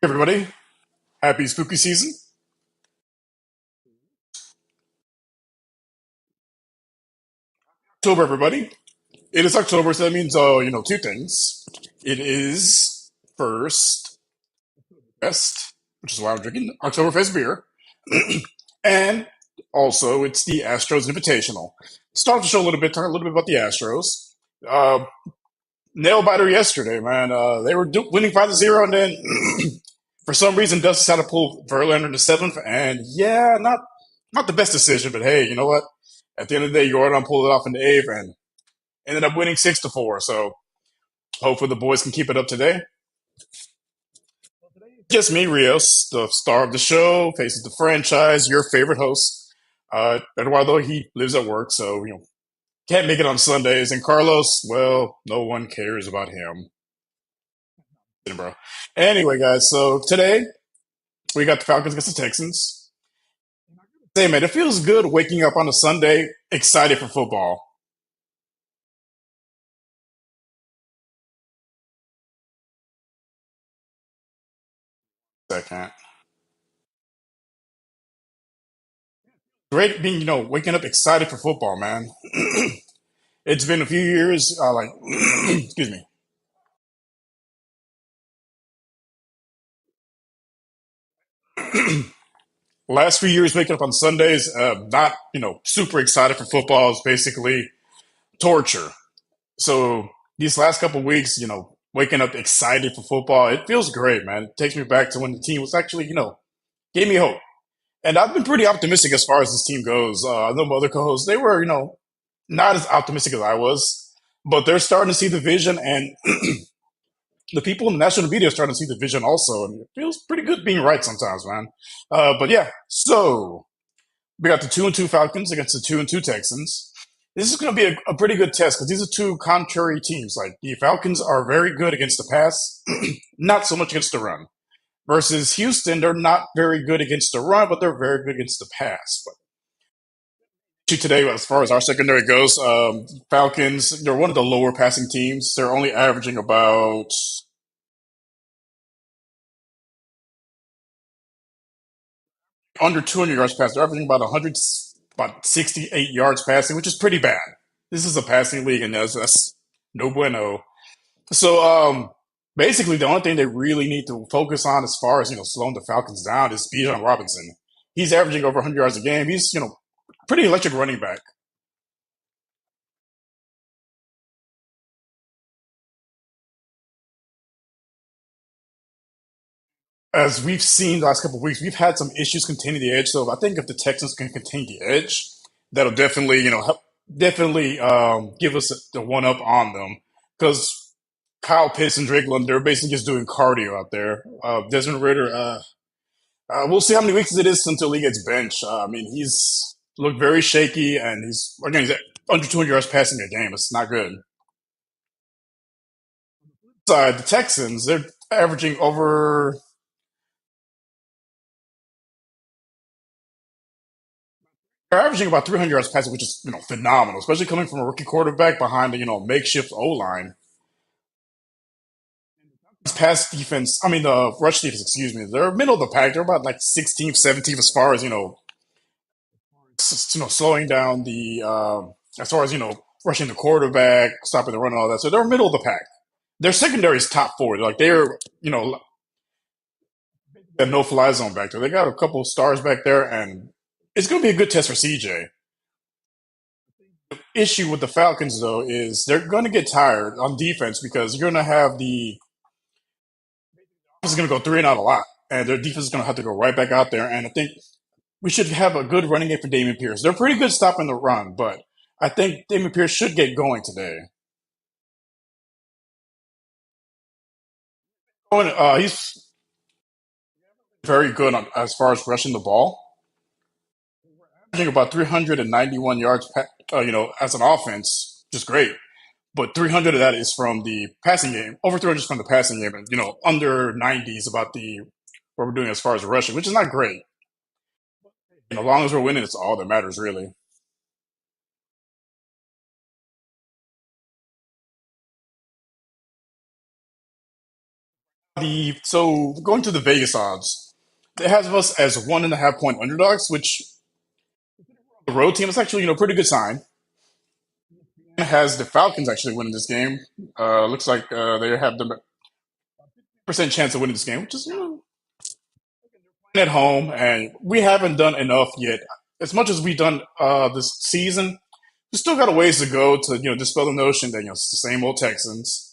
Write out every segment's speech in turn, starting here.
Everybody, happy spooky season. October, everybody. It is October, so that means two things. It is first best, which is why I'm drinking Oktoberfest beer, and also it's the Astros Invitational. Start the show a little bit, talk a little bit about the Astros. Uh, Nail biter yesterday, man. They were winning 5-0, and then for some reason Dusty had to pull Verlander in the seventh, and yeah, not the best decision, but hey, you know what? At the end of the day, Jordan pulled it off in the eighth, and ended up winning 6-4. So hopefully the boys can keep it up today. Just me, Rios, the star of the show, faces the franchise, your favorite host. Eduardo, he lives at work, so can't make it on Sundays. And Carlos, well, no one cares about him, bro. Anyway, guys, so today we got the Falcons against the Texans. Say, man, it feels good waking up on a Sunday excited for football. Second, great being waking up excited for football, man. It's been a few years, excuse me. Last few years waking up on Sundays, not super excited for football is basically torture. So these last couple of weeks, waking up excited for football, it feels great, man. It takes me back to when the team was actually, gave me hope. And I've been pretty optimistic as far as this team goes. I know my other co-hosts, they were, not as optimistic as I was, but they're starting to see the vision, and the people in the national media are starting to see the vision also. And it feels pretty good being right sometimes, man. But yeah, so we got the 2-2 Falcons against the 2-2 Texans. This is going to be a pretty good test because these are two contrary teams. Like the Falcons are very good against the pass, not so much against the run. Versus Houston, they're not very good against the run, but they're very good against the pass. But today, as far as our secondary goes, Falcons, they're one of the lower passing teams. They're only averaging about under 200 yards passing. They're averaging about 100, about 68 yards passing, which is pretty bad. This is a passing league, and that's no bueno. So, basically, the only thing they really need to focus on as far as slowing the Falcons down is Bijan Robinson. He's averaging over 100 yards a game. He's pretty electric running back. As we've seen the last couple of weeks, we've had some issues containing the edge. So I think if the Texans can contain the edge, that'll definitely help, definitely give us the one up on them because Kyle Pitts and Drake London, they're basically just doing cardio out there. Desmond Ritter, we'll see how many weeks it is until he gets benched. I mean, he's looked very shaky, and he's under 200 yards passing a game. It's not good. Side, the Texans, they're averaging over. They're averaging about 300 yards passing, which is phenomenal, especially coming from a rookie quarterback behind the makeshift O line. Pass defense, I mean the rush defense, excuse me. They're middle of the pack. They're about like 16th, 17th as far as slowing down the as far as rushing the quarterback, stopping the run, and all that. So they're middle of the pack. Their secondary is top four. They're got no fly zone back there. They got a couple of stars back there, and it's going to be a good test for CJ. Issue with the Falcons though is they're going to get tired on defense because you're going to have the offense is going to go three and out a lot, and their defense is going to have to go right back out there. And I think we should have a good running game for Damian Pierce. They're pretty good stopping the run, but I think Damian Pierce should get going today. He's very good as far as rushing the ball. Averaging about 391 yards, as an offense, just great. But 300 of that is from the passing game. Over 300 is from the passing game, and under 90 is about the what we're doing as far as rushing, which is not great. As long as we're winning, it's all that matters, really. The so going to the Vegas odds, it has us as 1.5 point underdogs, which the road team is actually pretty good sign. It has the Falcons actually winning this game. Looks like they have the percent chance of winning this game, which is at home, and we haven't done enough yet. As much as we've done this season, we still got a ways to go to dispel the notion that it's the same old Texans.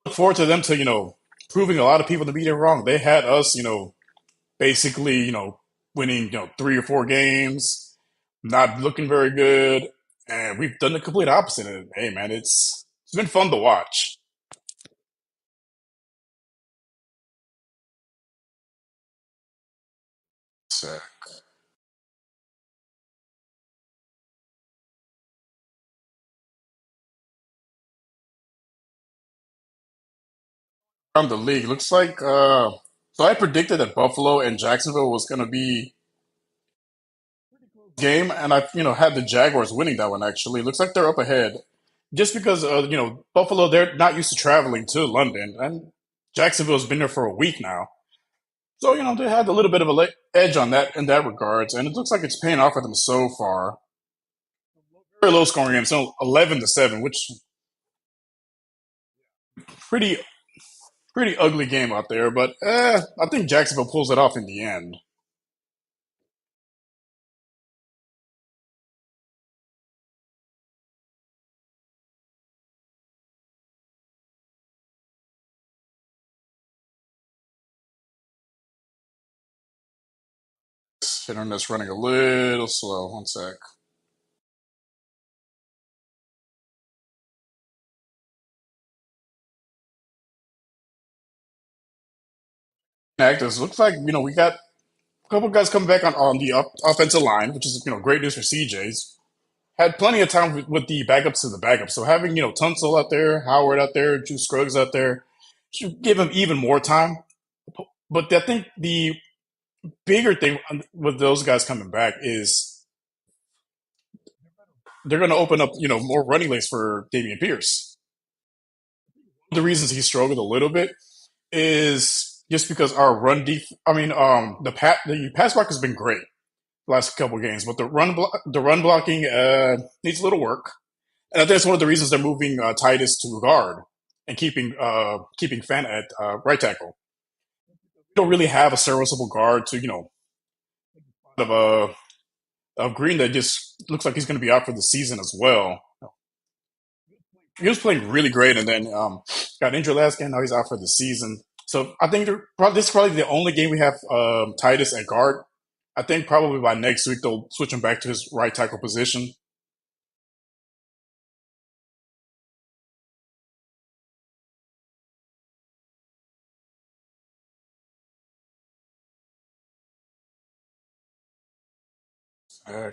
Look forward to them to proving a lot of people to be wrong. They had us basically winning 3 or 4 games, not looking very good, and we've done the complete opposite. And hey, man, it's been fun to watch. So, around the league, looks like so I predicted that Buffalo and Jacksonville was going to be game, and I had the Jaguars winning that one. Actually, looks like they're up ahead, just because Buffalo, they're not used to traveling to London, and Jacksonville's been there for a week now, so they had a little bit of a edge on that in that regards, and it looks like it's paying off for them so far. Very low scoring game, so 11-7, which pretty pretty ugly game out there, but I think Jacksonville pulls it off in the end. Internet's running a little slow. One sec. Actors looks like we got a couple guys coming back on the offensive line, which is great news for CJ's. Had plenty of time with the backups to the backups. So having Tunsil out there, Howard out there, Drew Scruggs out there should give him even more time. But I think the bigger thing with those guys coming back is they're going to open up more running lanes for Damian Pierce. The reasons he struggled a little bit is just because our I mean, the pass block has been great the last couple of games, but the run blocking needs a little work. And I think that's one of the reasons they're moving Titus to guard and keeping Fan at right tackle. We don't really have a serviceable guard to of of Green that just looks like he's going to be out for the season as well. He was playing really great, and then got injured last game. Now he's out for the season. So I think this is probably the only game we have Titus at guard. I think probably by next week they'll switch him back to his right tackle position. Uh,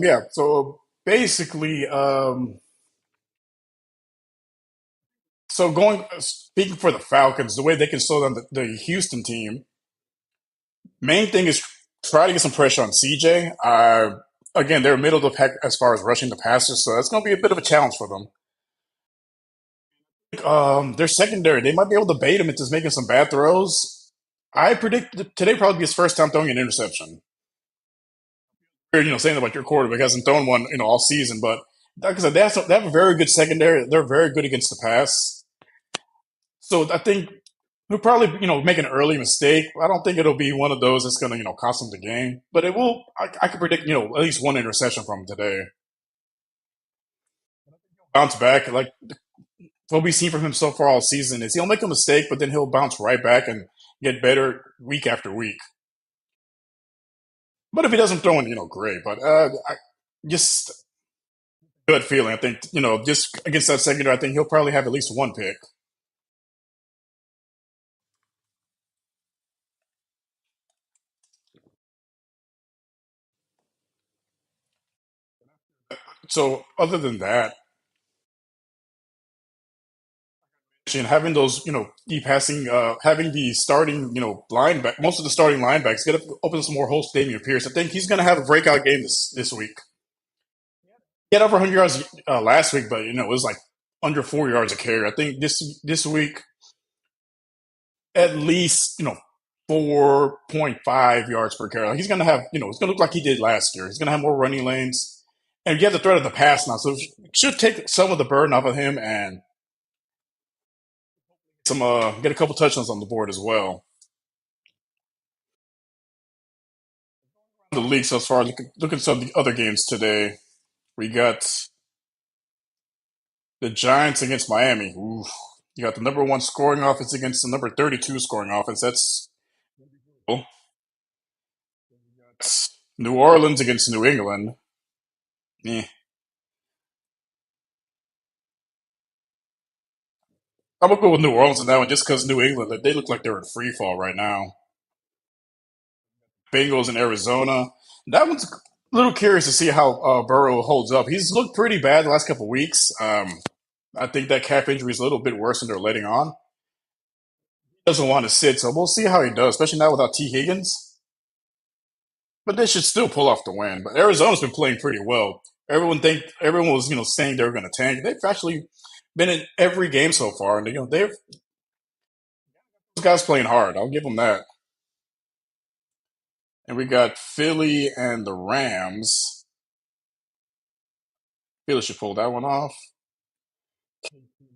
yeah. So basically, so going speaking for the Falcons, the way they can slow down the Houston team, main thing is try to get some pressure on CJ. Again, they're middle of the pack as far as rushing the passer, so that's going to be a bit of a challenge for them. Their secondary, they might be able to bait him into making some bad throws. I predict today probably be his first time throwing an interception. Saying about your quarterback hasn't thrown one, all season, but like I said, they have a very good secondary. They're very good against the pass. So I think he'll probably, make an early mistake. I don't think it'll be one of those that's going to, cost him the game. But it will. I could predict, at least one interception from him today. Bounce back, like what we've seen from him so far all season is he'll make a mistake, but then he'll bounce right back and get better week after week. But if he doesn't throw in, great. But just good feeling. I think, just against that secondary, I think he'll probably have at least one pick. So other than that, and having those, deep passing, having the starting, lineback, most of the starting linebackers get to open some more holes. Damian Pierce, I think he's going to have a breakout game this week. He had over 100 yards last week, but it was like under 4 yards a carry. I think this week at least 4.5 yards per carry. Like he's going to have, it's going to look like he did last year. He's going to have more running lanes, and you have the threat of the pass now, so it should take some of the burden off of him and some get a couple touchdowns on the board as well. The league so far. Look at some of the other games today. We got the Giants against Miami. Oof. You got the number one scoring offense against the number 32 scoring offense. That's cool. New Orleans against New England. Eh. I'm gonna go with New Orleans in that one just because New England, they look like they're in free fall right now. Bengals in Arizona. That one's a little curious to see how Burrow holds up. He's looked pretty bad the last couple of weeks. I think that calf injury is a little bit worse than they're letting on. He doesn't want to sit, so we'll see how he does, especially now without T. Higgins. But they should still pull off the win. But Arizona's been playing pretty well. Everyone was saying they were going to tank. They've actually been in every game so far, and they've those guys playing hard. I'll give them that. And we got Philly and the Rams. Philly should pull that one off.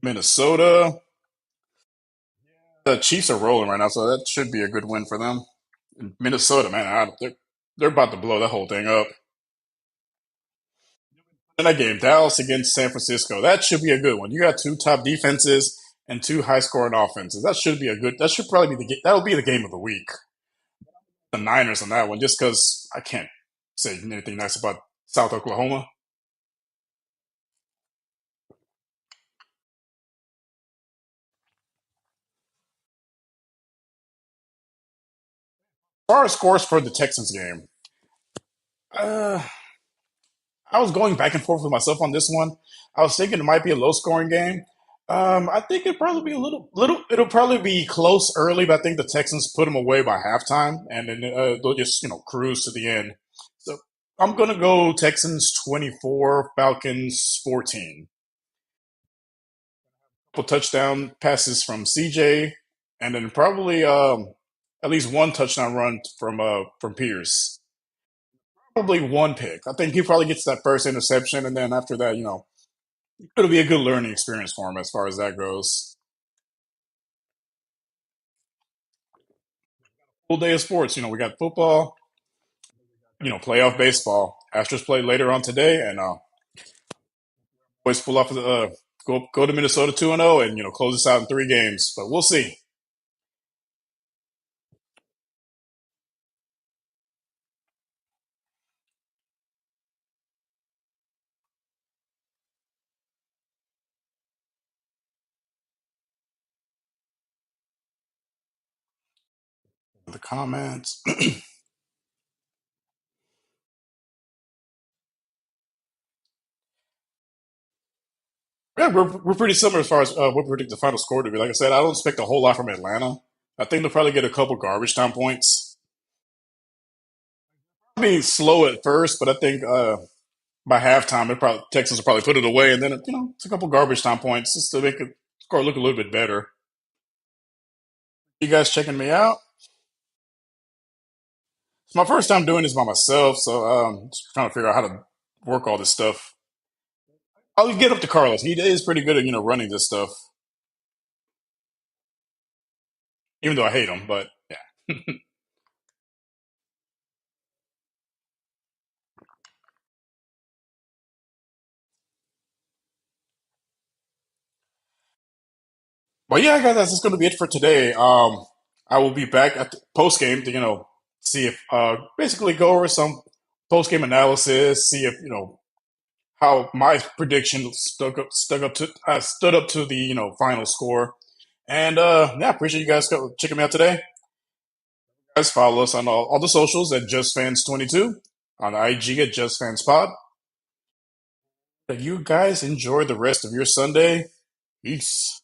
Minnesota. The Chiefs are rolling right now, so that should be a good win for them. Minnesota, man, they're about to blow that whole thing up. In that game, Dallas against San Francisco, that should be a good one. You got two top defenses and two high scoring offenses. That should be a good. That should probably be that'll be the game of the week. The Niners on that one, just because I can't say anything nice about South Oklahoma. As far as scores for the Texans game, uh, I was going back and forth with myself on this one. I was thinking it might be a low scoring game. I think it'd probably be a little. It'll probably be close early, but I think the Texans put them away by halftime, and then they'll just cruise to the end. So I'm gonna go Texans 24, Falcons 14. Couple touchdown passes from CJ, and then probably at least one touchdown run from Pierce. Probably one pick. I think he probably gets that first interception, and then after that, it'll be a good learning experience for him as far as that goes. Full day of sports. We got football, playoff baseball. Astros play later on today, and boys pull off go to Minnesota 2-0, and close this out in 3 games. But we'll see. The comments. Yeah, we're pretty similar as far as what we predict the final score to be. Like I said, I don't expect a whole lot from Atlanta. I think they'll probably get a couple garbage time points. Be slow at first, but I think by halftime, Texans will probably put it away, and then it's a couple garbage time points just to make the score look a little bit better. You guys checking me out? It's my first time doing this by myself, so just trying to figure out how to work all this stuff. I'll get up to Carlos. He is pretty good at running this stuff, even though I hate him. But yeah, but yeah, guys, that's just going to be it for today. I will be back at the post game to see if basically go over some post game analysis, see if how my prediction stood up to the final score. And yeah, appreciate you guys checking me out today. Guys, follow us on all the socials at JustFans22, on IG at JustFansPod. You guys enjoy the rest of your Sunday. Peace.